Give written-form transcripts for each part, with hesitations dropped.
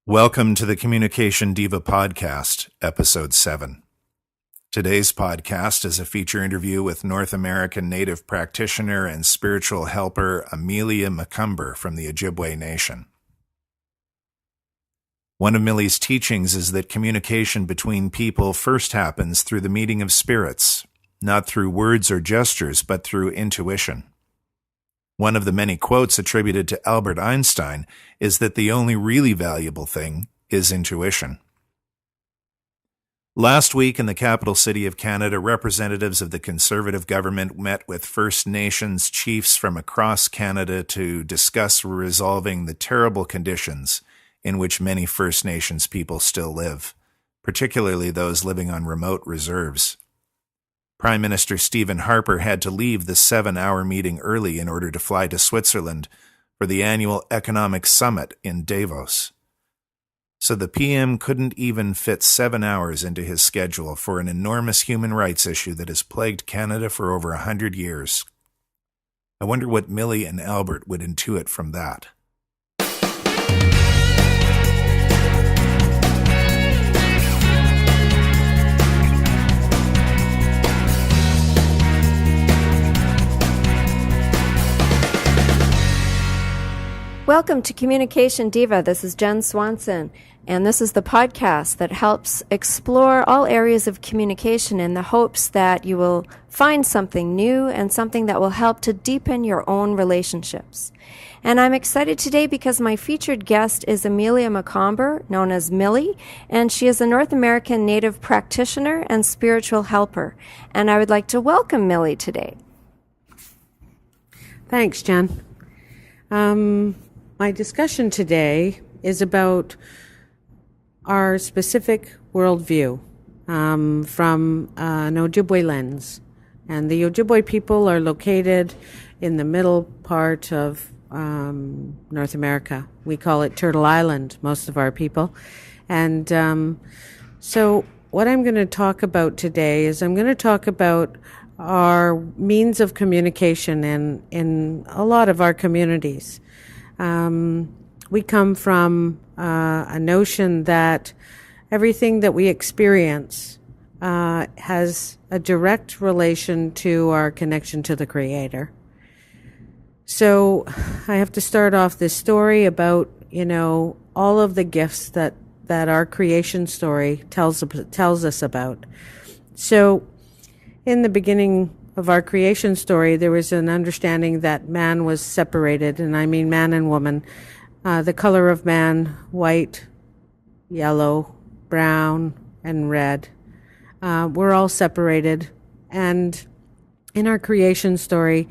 Welcome to the Communicationdiva podcast, episode 7. Today's podcast is a feature interview with North American native practitioner and spiritual helper Millie McComber from the Ojibwe Nation. One of Millie's teachings is that communication between people first happens through the meeting of spirits, not through words or gestures, but through intuition. One of the many quotes attributed to Albert Einstein is that the only really valuable thing is intuition. Last week in the capital city of Canada, representatives of the Conservative government met with First Nations chiefs from across Canada to discuss resolving the terrible conditions in which many First Nations people still live, particularly those living on remote reserves. Prime Minister Stephen Harper had to leave the 7-hour meeting early in order to fly to Switzerland for the annual economic summit in Davos. So the PM couldn't even fit 7 hours into his schedule for an enormous human rights issue that has plagued Canada for over 100 years. I wonder what Millie and Albert would intuit from that. Welcome to Communicationdiva. This is Jen Swanson, and this is the podcast that helps explore all areas of communication in the hopes that you will find something new and something that will help to deepen your own relationships. And I'm excited today because my featured guest is Millie McComber, known as Millie, and she is a North American native practitioner and spiritual helper. And I would like to welcome Millie today. Thanks, Jen. My discussion today is about our specific worldview from an Ojibwe lens. And the Ojibwe people are located in the middle part of North America. We call it Turtle Island, most of our people. And so what I'm going to talk about today is I'm going to talk about our means of communication in a lot of our communities. We come from a notion that everything that we experience has a direct relation to our connection to the Creator. So I have to start off this story about, all of the gifts that our creation story tells us about. So in the beginning of our creation story, there was an understanding that man was separated, and I mean man and woman. The color of man, white, yellow, brown, and red. We're all separated. And in our creation story,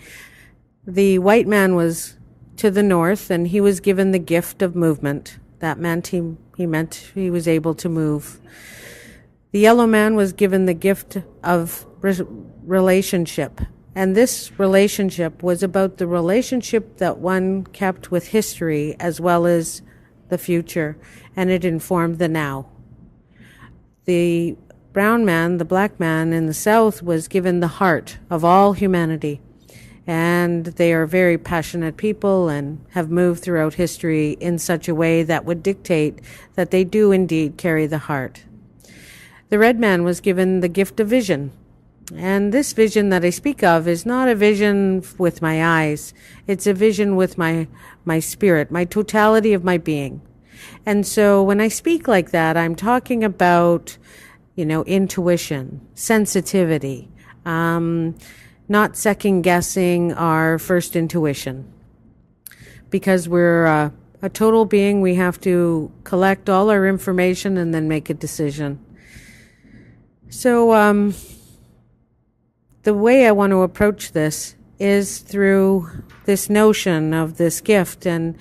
the white man was to the north, and he was given the gift of movement. That meant he was able to move. The yellow man was given the gift of relationship. And this relationship was about the relationship that one kept with history as well as the future, and it informed the now. The brown man, the black man in the south, was given the heart of all humanity. And they are very passionate people and have moved throughout history in such a way that would dictate that they do indeed carry the heart. The red man was given the gift of vision. And this vision that I speak of is not a vision with my eyes. It's a vision with my spirit, my totality of my being. And so when I speak like that, I'm talking about, intuition, sensitivity, not second-guessing our first intuition. Because we're a total being, we have to collect all our information and then make a decision. So, the way I want to approach this is through this notion of this gift. And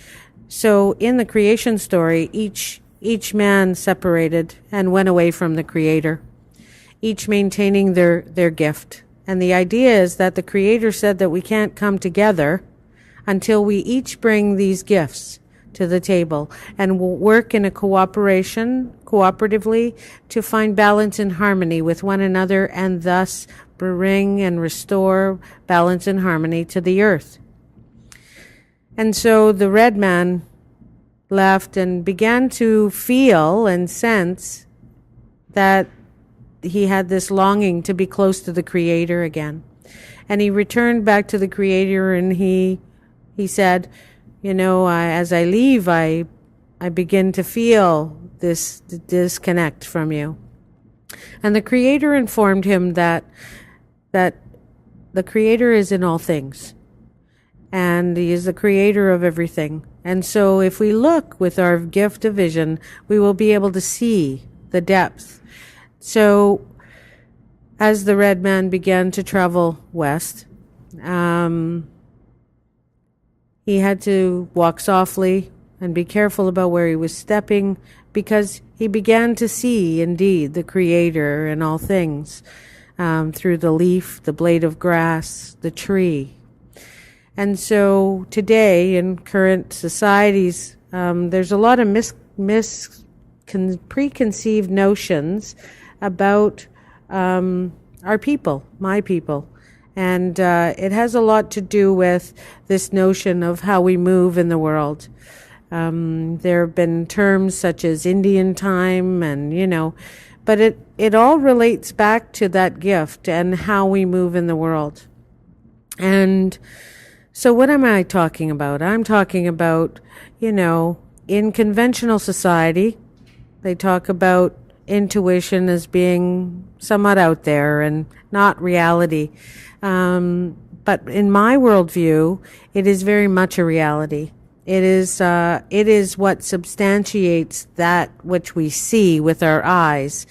so in the creation story, each man separated and went away from the Creator, each maintaining their gift. And the idea is that the Creator said that we can't come together until we each bring these gifts to the table and we'll work in a cooperatively to find balance and harmony with one another, and thus bring and restore balance and harmony to the earth. And so the red man left and began to feel and sense that he had this longing to be close to the Creator again. And he returned back to the Creator, and he said, as I leave, I begin to feel this disconnect from you. And the Creator informed him that the Creator is in all things, and He is the Creator of everything. And so if we look with our gift of vision, we will be able to see the depth. So as the red man began to travel west, he had to walk softly and be careful about where he was stepping, because he began to see indeed the Creator in all things, through the leaf, the blade of grass, the tree. And so today in current societies, there's a lot of preconceived notions about our people, my people. And it has a lot to do with this notion of how we move in the world. There have been terms such as Indian time and, but it all relates back to that gift and how we move in the world. And so what am I talking about? I'm talking about, in conventional society, they talk about intuition as being somewhat out there and not reality. But in my worldview, it is very much a reality. It is what substantiates that which we see with our eyes.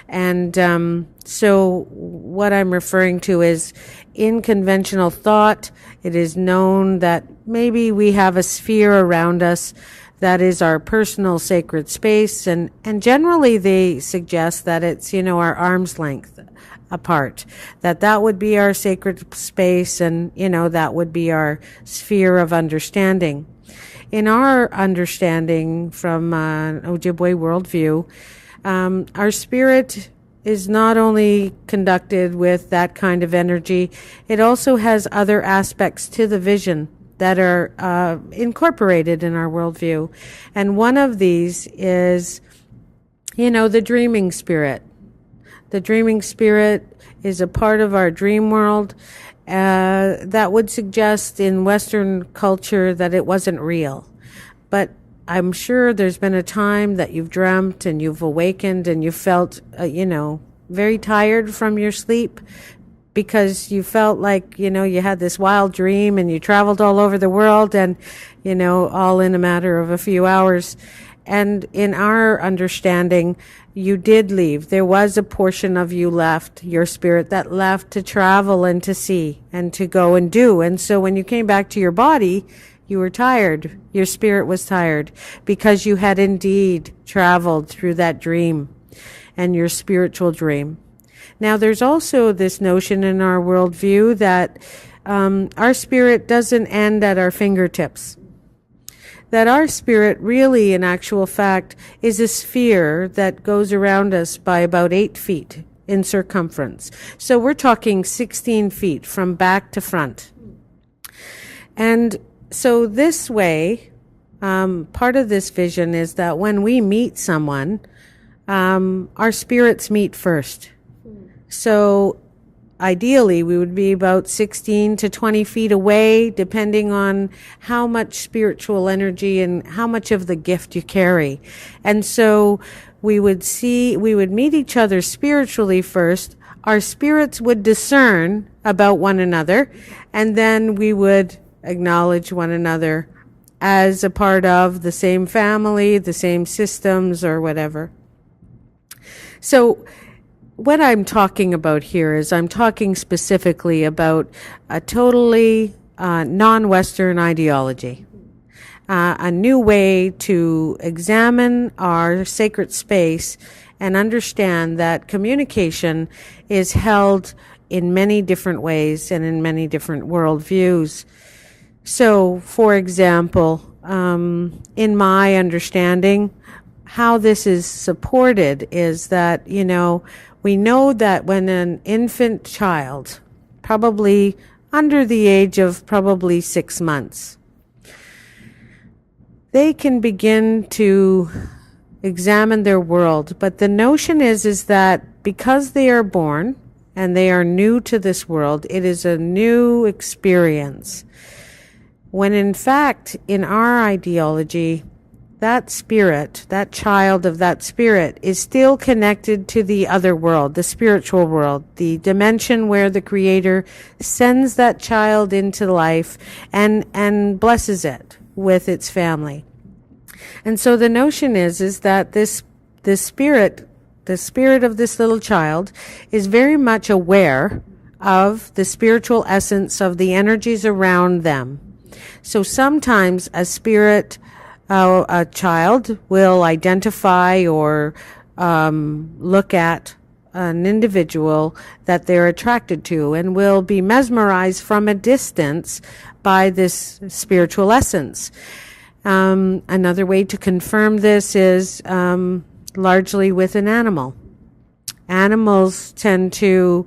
And so what I'm referring to is, in conventional thought, it is known that maybe we have a sphere around us that is our personal sacred space, and generally they suggest that it's, our arm's length apart, that would be our sacred space, and, that would be our sphere of understanding. In our understanding from Ojibwe worldview, our spirit is not only conducted with that kind of energy, it also has other aspects to the vision that are incorporated in our worldview. And one of these is, the dreaming spirit. The dreaming spirit is a part of our dream world that would suggest in Western culture that it wasn't real. But I'm sure there's been a time that you've dreamt and you've awakened and you felt, very tired from your sleep, because you felt like, you had this wild dream and you traveled all over the world and, all in a matter of a few hours. And in our understanding, you did leave. There was a portion of you left, your spirit that left to travel and to see and to go and do. And so when you came back to your body, you were tired. Your spirit was tired because you had indeed traveled through that dream and your spiritual dream. Now, there's also this notion in our worldview that our spirit doesn't end at our fingertips. That our spirit really, in actual fact, is a sphere that goes around us by about 8 feet in circumference. So we're talking 16 feet from back to front. And so this way, part of this vision is that when we meet someone, our spirits meet first. So ideally, we would be about 16 to 20 feet away, depending on how much spiritual energy and how much of the gift you carry. And so we would meet each other spiritually first. Our spirits would discern about one another, and then we would acknowledge one another as a part of the same family, the same systems, or whatever. So what I'm talking about here is I'm talking specifically about a totally non-Western ideology, a new way to examine our sacred space and understand that communication is held in many different ways and in many different worldviews. So, for example, in my understanding, how this is supported is that, we know that when an infant child, probably under the age of probably 6 months, they can begin to examine their world. But the notion is that because they are born and they are new to this world, it is a new experience. When in fact, in our ideology, that spirit, that child of that spirit, is still connected to the other world, the spiritual world, the dimension where the Creator sends that child into life and blesses it with its family. And so the notion is that this spirit, the spirit of this little child, is very much aware of the spiritual essence of the energies around them. So sometimes a spirit, a child will identify or look at an individual that they're attracted to and will be mesmerized from a distance by this spiritual essence. Another way to confirm this is largely with an animal. Animals tend to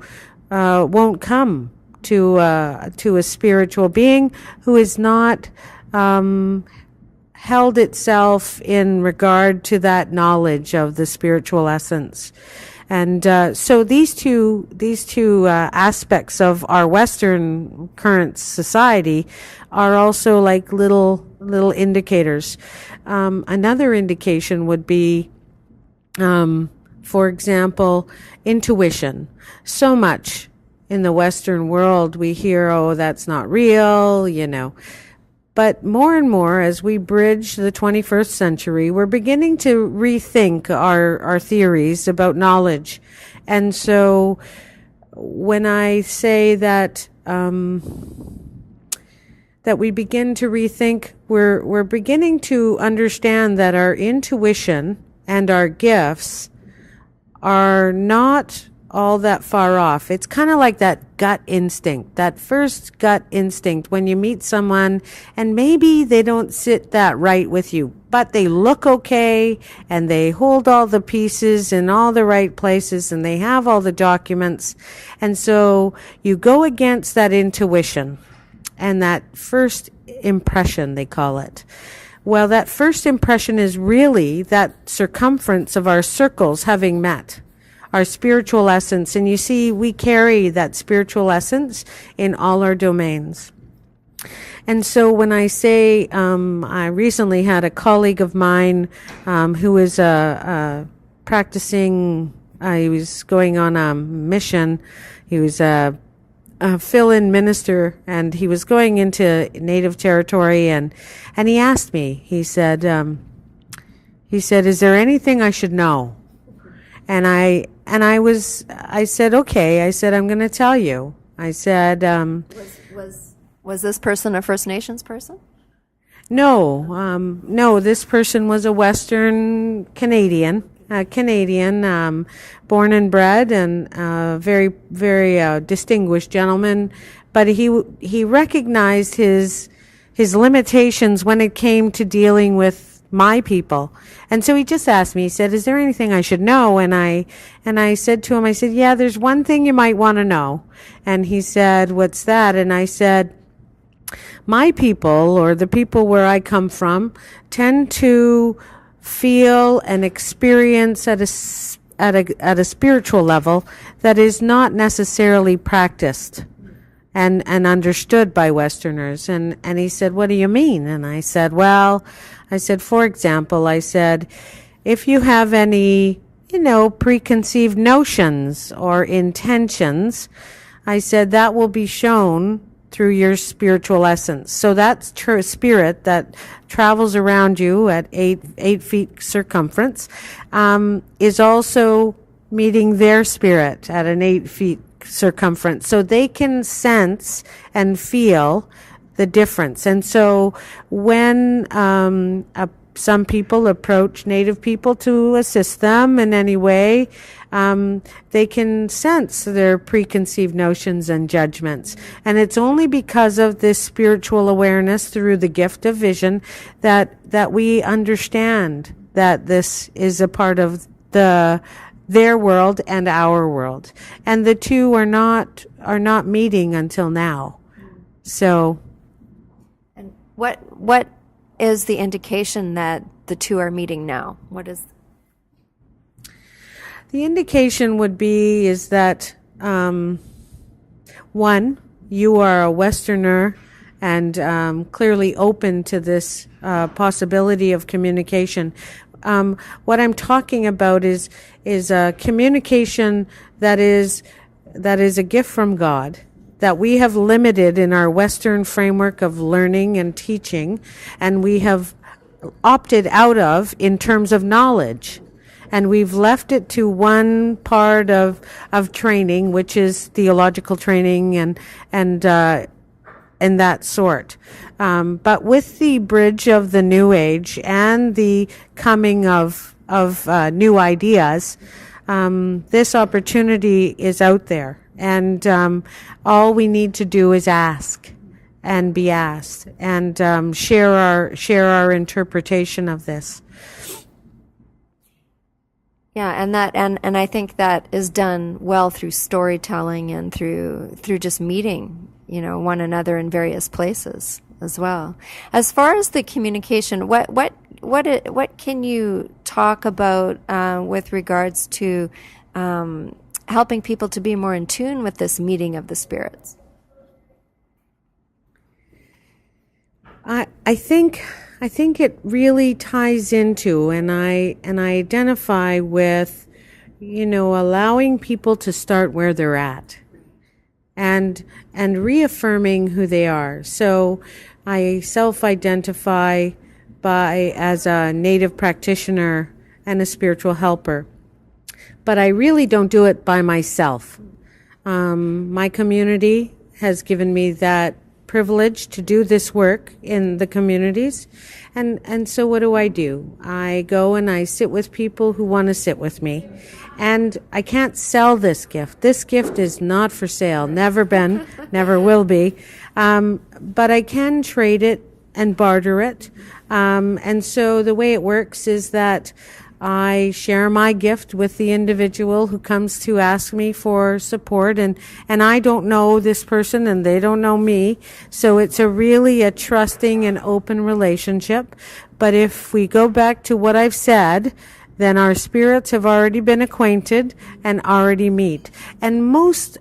won't come to a spiritual being who is not held itself in regard to that knowledge of the spiritual essence. And so these two aspects of our Western current society are also like little indicators. Another indication would be, for example, intuition. So much in the Western world we hear, oh, that's not real, But more and more, as we bridge the 21st century, we're beginning to rethink our theories about knowledge. And so when I say that that we begin to rethink, we're beginning to understand that our intuition and our gifts are not all that far off. It's kind of like that gut instinct, that first gut instinct when you meet someone and maybe they don't sit that right with you, but they look okay and they hold all the pieces in all the right places and they have all the documents. And so you go against that intuition and that first impression, they call it. Well, that first impression is really that circumference of our circles having met. Our spiritual essence. And you see, we carry that spiritual essence in all our domains. And so when I say, I recently had a colleague of mine who is practicing, he was going on a mission. He was a fill-in minister, and he was going into Native territory, and he asked me, he said, is there anything I should know? And I said, okay. I said, I'm going to tell you. I said, was this person a First Nations person? No, this person was a Western Canadian, born and bred, and very, very distinguished gentleman. But he recognized his limitations when it came to dealing with my people. And so he just asked me, he said, is there anything I should know? And I said to him, I said, yeah, there's one thing you might want to know. And he said, what's that? And I said, my people, or the people where I come from, tend to feel and experience at a spiritual level that is not necessarily practiced and understood by Westerners. And he said, what do you mean? And I said, for example, if you have any, preconceived notions or intentions, I said, that will be shown through your spiritual essence. So that spirit that travels around you at 8 feet circumference, is also meeting their spirit at an 8 feet circumference. So they can sense and feel the difference. And so when some people approach Native people to assist them in any way, they can sense their preconceived notions and judgments. And it's only because of this spiritual awareness through the gift of vision that we understand that this is a part of their world and our world. And the two are not meeting until now. So What is the indication that the two are meeting now? What is the indication would be is that one, you are a Westerner and clearly open to this possibility of communication. What I'm talking about is a communication that is a gift from God that we have limited in our Western framework of learning and teaching, and we have opted out of in terms of knowledge. And we've left it to one part of training, which is theological training and that sort. But with the bridge of the New Age and the coming of new ideas, this opportunity is out there. And all we need to do is ask and be asked and share our interpretation of this. Yeah, and I think that is done well through storytelling and through just meeting, one another in various places as well. As far as the communication, what can you talk about with regards to helping people to be more in tune with this meeting of the spirits? I think it really ties into, and I identify with, allowing people to start where they're at, and reaffirming who they are. So I self-identify as a native practitioner and a spiritual helper, but I really don't do it by myself. My community has given me that privilege to do this work in the communities. And so what do? I go and I sit with people who want to sit with me. And I can't sell this gift. This gift is not for sale. Never been, never will be. But I can trade it and barter it. And so the way it works is that I share my gift with the individual who comes to ask me for support, and I don't know this person and they don't know me. So it's really a trusting and open relationship. But if we go back to what I've said, then our spirits have already been acquainted and already meet. And most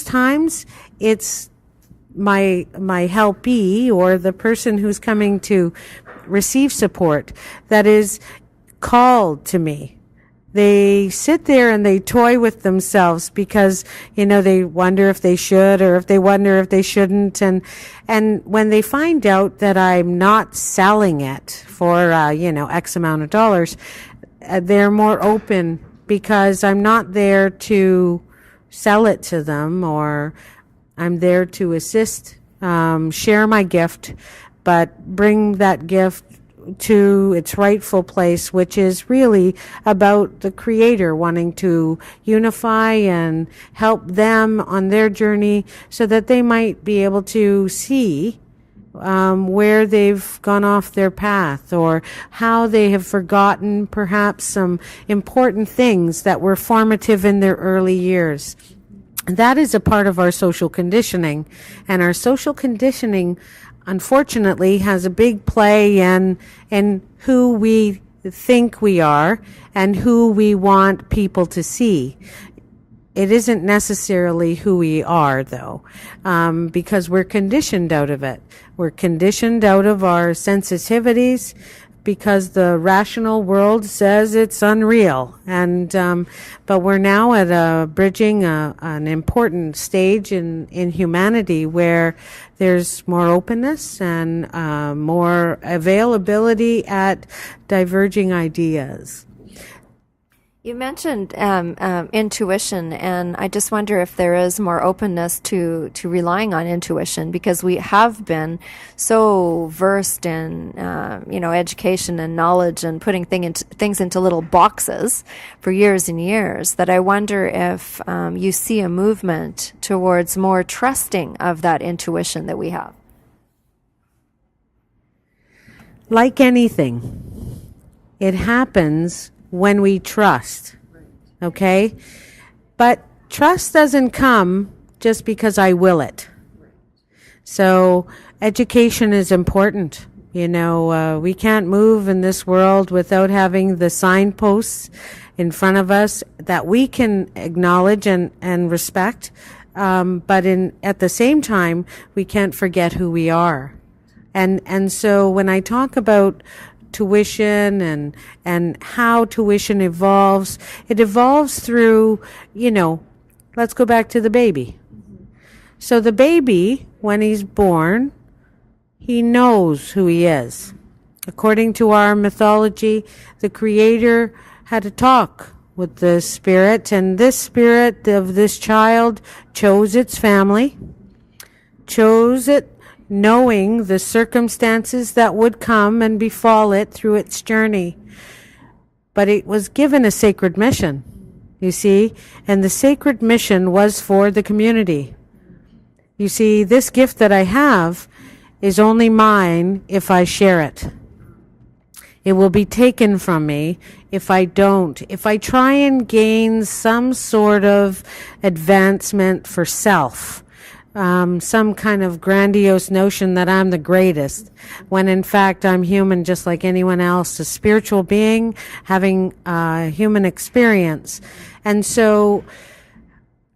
times it's my helpee or the person who's coming to receive support that is called to me. They sit there and they toy with themselves because, they wonder if they should or if they wonder if they shouldn't. And when they find out that I'm not selling it for, X amount of dollars, they're more open because I'm not there to sell it to them, or I'm there to assist, share my gift, but bring that gift to its rightful place, which is really about the Creator wanting to unify and help them on their journey so that they might be able to see where they've gone off their path, or how they have forgotten perhaps some important things that were formative in their early years. That is a part of our social conditioning, and our social conditioning unfortunately has a big play in who we think we are and who we want people to see. It isn't necessarily who we are, though, because we're conditioned out of it. We're conditioned out of our sensitivities because the rational world says it's unreal. And but we're now at bridging an important stage in humanity where there's more openness and more availability at diverging ideas. You mentioned intuition, and I just wonder if there is more openness to relying on intuition, because we have been so versed in education and knowledge and putting things into little boxes for years and years, that I wonder if you see a movement towards more trusting of that intuition that we have. Like anything, it happens when we trust, okay? But trust doesn't come just because I will it. So education is important. We can't move in this world without having the signposts in front of us that we can acknowledge and respect. But at the same time, we can't forget who we are. And so when I talk about tuition and how tuition evolves, it evolves through, let's go back to the baby. So the baby, when he's born, he knows who he is. According to our mythology, the Creator had a talk with the spirit, and this spirit of this child chose its family, chose it knowing the circumstances that would come and befall it through its journey. But it was given a sacred mission, you see, and the sacred mission was for the community. You see, this gift that I have is only mine if I share it. It will be taken from me if I don't. If I try and gain some sort of advancement for self, some kind of grandiose notion that I'm the greatest, when in fact I'm human just like anyone else, a spiritual being having a human experience. And so,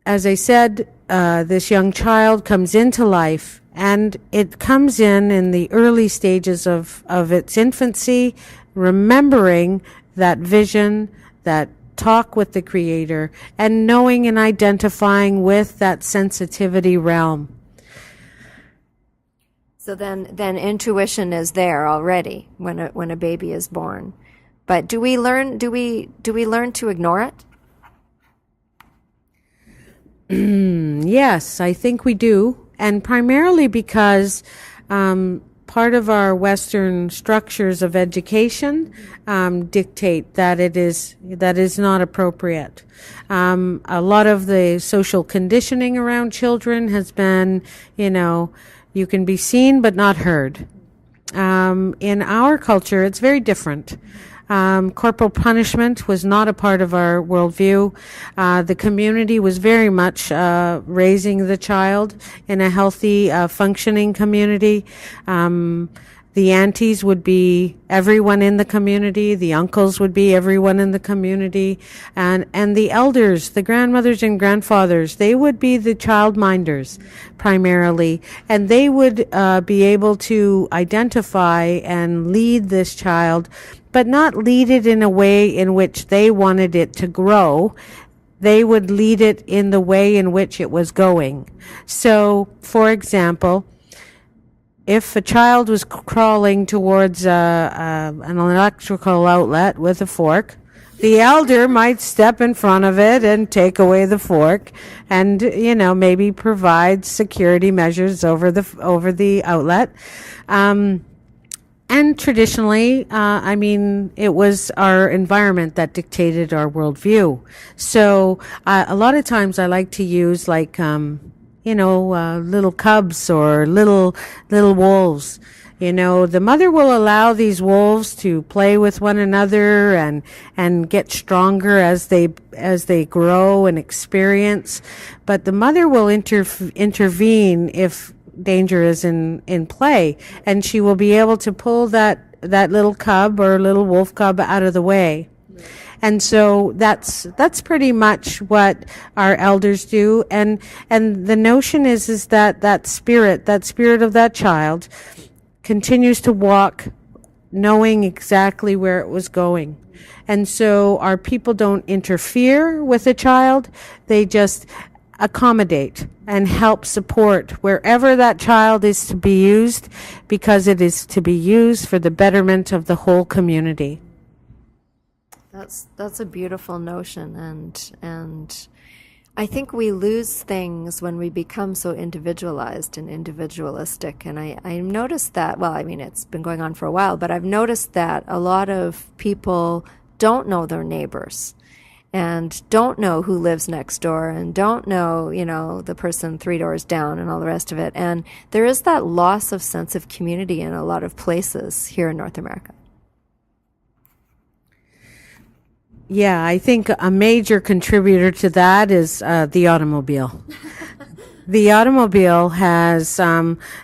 as I said, this young child comes into life, and it comes in the early stages of its infancy, remembering that vision, that talk with the Creator, and knowing and identifying with that sensitivity realm. So then intuition is there already when a baby is born. But do we learn to ignore it? Yes, I think we do, and primarily because part of our Western structures of education dictate that is not appropriate. A lot of the social conditioning around children has been, you can be seen but not heard. In our culture, it's very different. Corporal punishment was not a part of our worldview. The community was very much raising the child in a healthy, functioning community. The aunties would be everyone in the community. The uncles would be everyone in the community. And the elders, the grandmothers and grandfathers, they would be the child minders primarily. And they would be able to identify and lead this child, but not lead it in a way in which they wanted it to grow. They would lead it in the way in which it was going. So, for example, if a child was crawling towards an electrical outlet with a fork, the elder might step in front of it and take away the fork and, maybe provide security measures over the outlet. And traditionally, it was our environment that dictated our worldview. So a lot of times I like to use little cubs or little wolves. The mother will allow these wolves to play with one another and get stronger as they grow and experience. But the mother will intervene if danger is in play, and she will be able to pull that little cub or little wolf cub out of the way. And so that's pretty much what our elders do. And the notion is that spirit of that child continues to walk knowing exactly where it was going. And so our people don't interfere with a child. They just accommodate and help support wherever that child is to be used, because it is to be used for the betterment of the whole community. That's a beautiful notion, and I think we lose things when we become so individualized and individualistic. And I noticed that, it's been going on for a while, but I've noticed that a lot of people don't know their neighbors and don't know who lives next door and don't know, the person 3 doors down and all the rest of it. And there is that loss of sense of community in a lot of places here in North America. Yeah, I think a major contributor to that is the automobile. The automobile has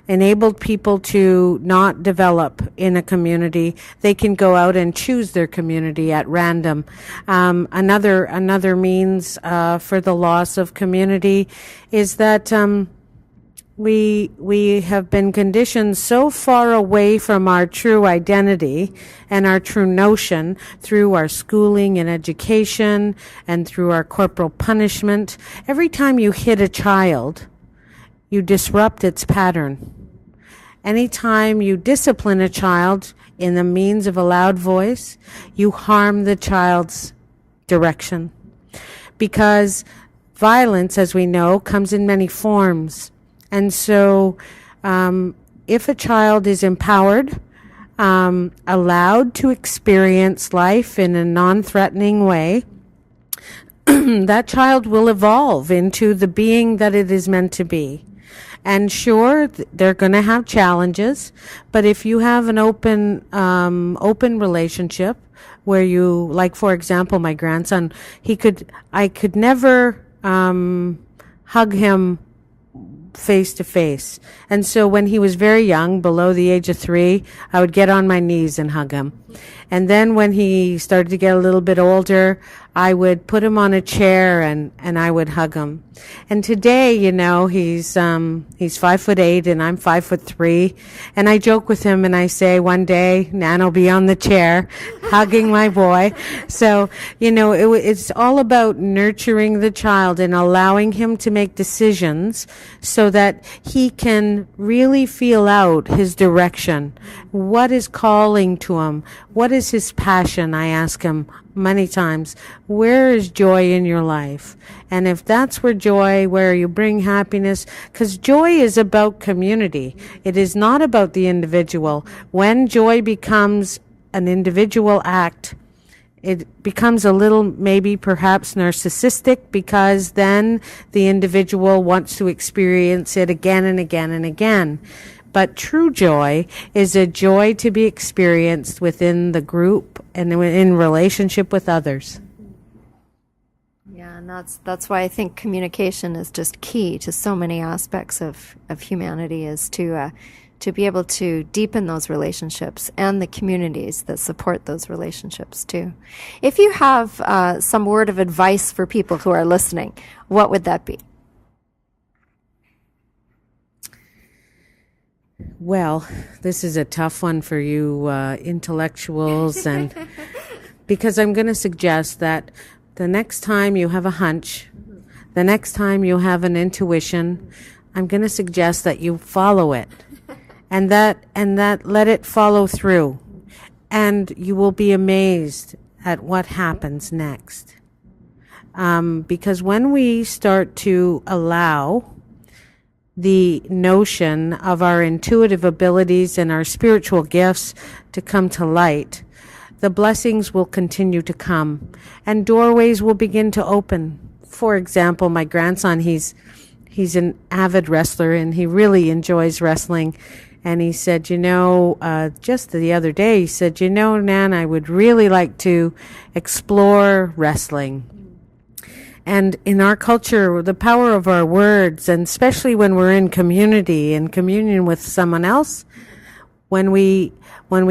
enabled people to not develop in a community. They can go out and choose their community at random. Another means for the loss of community is that we have been conditioned so far away from our true identity and our true notion through our schooling and education and through our corporal punishment. Every time you hit a child, you disrupt its pattern. Anytime you discipline a child in the means of a loud voice, you harm the child's direction. Because violence, as we know, comes in many forms. And so if a child is empowered, allowed to experience life in a non-threatening way, that child will evolve into the being that it is meant to be. And sure, they're going to have challenges, but if you have an open relationship where you, like for example, my grandson, I could never hug him face to face. And so when he was very young, below the age of 3, I would get on my knees and hug him. And then when he started to get a little bit older, I would put him on a chair and I would hug him. And today, you know, he's 5'8" and I'm 5'3", and I joke with him and I say, one day Nan will be on the chair hugging my boy. So, you know, it's all about nurturing the child and allowing him to make decisions so that he can really feel out his direction. What is calling to him? What is his passion? I ask him many times, where is joy in your life? And if that's where you bring happiness, because joy is about community. It is not about the individual. When joy becomes an individual act, it becomes a little, maybe perhaps narcissistic, because then the individual wants to experience it again and again and again. But true joy is a joy to be experienced within the group and in relationship with others. Yeah, and that's why I think communication is just key to so many aspects of humanity, is to be able to deepen those relationships and the communities that support those relationships too. If you have some word of advice for people who are listening, what would that be? Well, this is a tough one for you intellectuals, and because I'm going to suggest that the next time you have a hunch, the next time you have an intuition, I'm going to suggest that you follow it, and that let it follow through, and you will be amazed at what happens next. Because when we start to allow the notion of our intuitive abilities and our spiritual gifts to come to light, the blessings will continue to come and doorways will begin to open. For example, my grandson, he's an avid wrestler and he really enjoys wrestling. And he said, just the other day, he said, Nan, I would really like to explore wrestling. And in our culture, the power of our words, and especially when we're in community, in communion with someone else, when we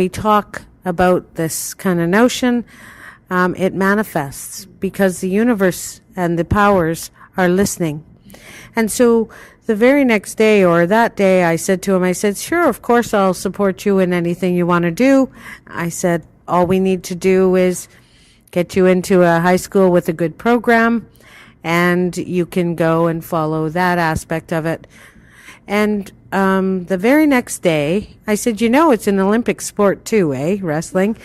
talk about this kind of notion, it manifests because the universe and the powers are listening. And so the very next day or that day, I said to him, sure, of course I'll support you in anything you want to do. I said, all we need to do is get you into a high school with a good program, and you can go and follow that aspect of it. And the very next day, I said, it's an Olympic sport too, wrestling?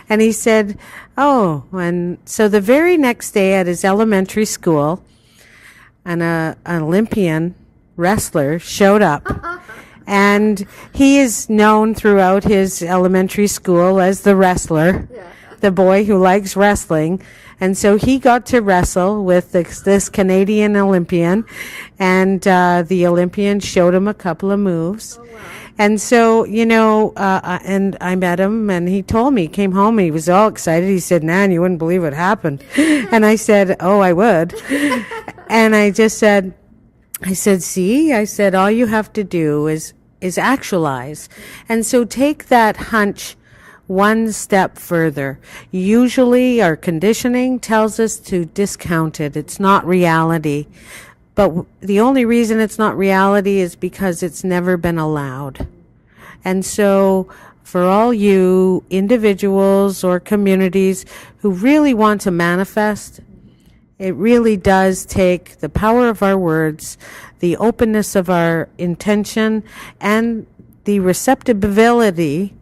And he said, oh. And so the very next day at his elementary school, an Olympian wrestler showed up. And he is known throughout his elementary school as the wrestler, the boy who likes wrestling. And so he got to wrestle with this Canadian Olympian, and the Olympian showed him a couple of moves. Oh, wow. And so, and I met him, and he told me, he came home, and he was all excited. He said, Nan, you wouldn't believe what happened. And I said, oh, I would. And I just said, I said, see, I said, all you have to do is actualize. And so take that hunch one step further. Usually our conditioning tells us to discount it. It's not reality. But the only reason it's not reality is because it's never been allowed. And so for all you individuals or communities who really want to manifest, it really does take the power of our words, the openness of our intention, and the receptibility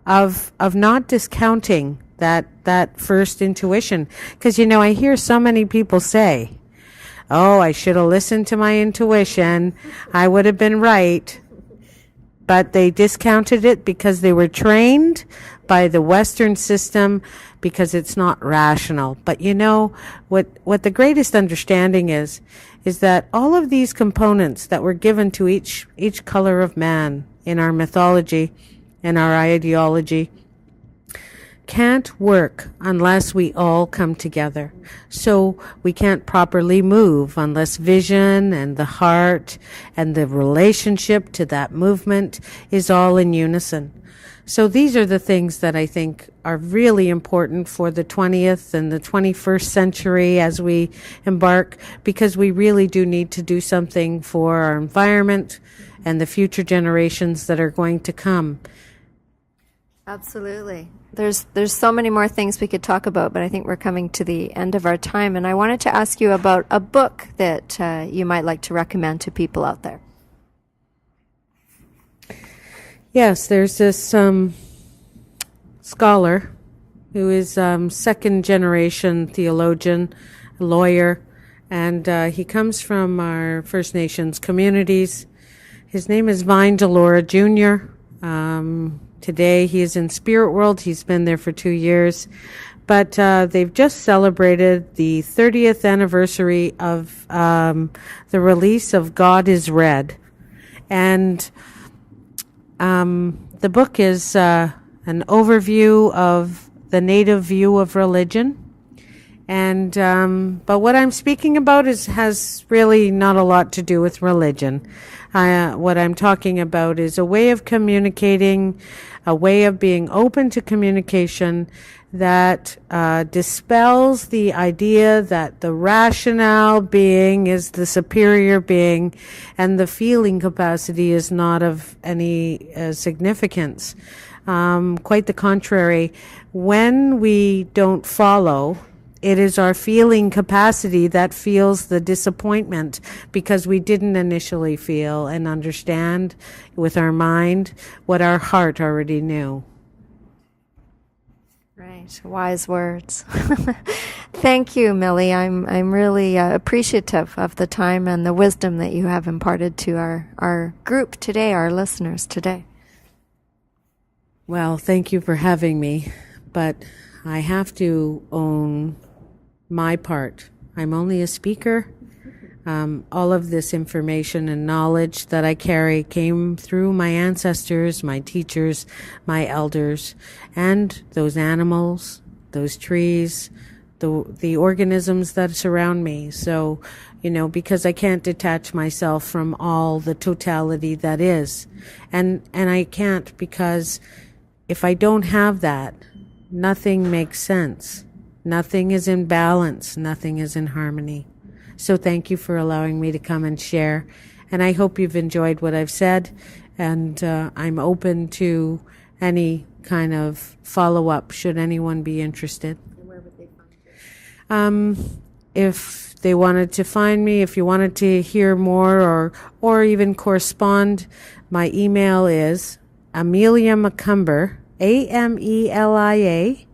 of not discounting that first intuition. Because, I hear so many people say, oh, I should have listened to my intuition. I would have been right. But they discounted it because they were trained by the Western system because it's not rational. But what the greatest understanding is that all of these components that were given to each color of man in our mythology and our ideology can't work unless we all come together. So we can't properly move unless vision and the heart and the relationship to that movement is all in unison. So these are the things that I think are really important for the 20th and the 21st century as we embark, because we really do need to do something for our environment and the future generations that are going to come. Absolutely. There's so many more things we could talk about, but I think we're coming to the end of our time. And I wanted to ask you about a book that you might like to recommend to people out there. Yes, there's this scholar who is second generation theologian, lawyer, and he comes from our First Nations communities. His name is Vine Delora Jr. Today he is in Spirit World. He's been there for 2 years. But they've just celebrated the 30th anniversary of the release of God is Red. And the book is an overview of the Native view of religion. And but what I'm speaking about has really not a lot to do with religion. What I'm talking about is a way of communicating, a way of being open to communication that dispels the idea that the rational being is the superior being and the feeling capacity is not of any significance. Quite the contrary. When we don't follow, it is our feeling capacity that feels the disappointment because we didn't initially feel and understand with our mind what our heart already knew. Right, wise words. Thank you, Millie. I'm really appreciative of the time and the wisdom that you have imparted to our group today, our listeners today. Well, thank you for having me, but I have to own my part. I'm only a speaker. All of this information and knowledge that I carry came through my ancestors, my teachers, my elders, and those animals, those trees, the organisms that surround me. So, because I can't detach myself from all the totality that is. And I can't, because if I don't have that, nothing makes sense. Nothing is in balance. Nothing is in harmony. So thank you for allowing me to come and share. And I hope you've enjoyed what I've said. And I'm open to any kind of follow-up should anyone be interested. And where would they find you? If they wanted to find me, if you wanted to hear more or even correspond, my email is Amelia McComber, AMELIA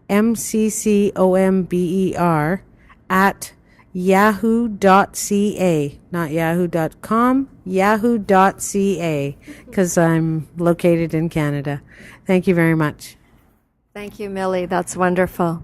MCCOMBER at yahoo.ca, not yahoo.com, yahoo.ca, because I'm located in Canada. Thank you very much. Thank you, Millie. That's wonderful.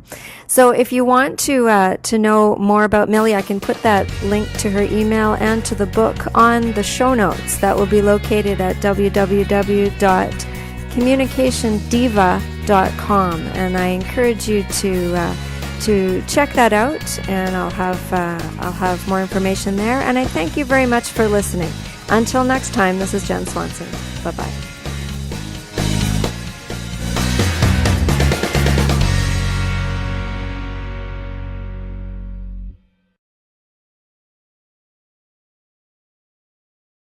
So if you want to know more about Millie, I can put that link to her email and to the book on the show notes. That will be located at www.communicationdiva.com. And I encourage you to to check that out, and I'll have more information there. And I thank you very much for listening. Until next time, this is Jen Swanson. Bye-bye.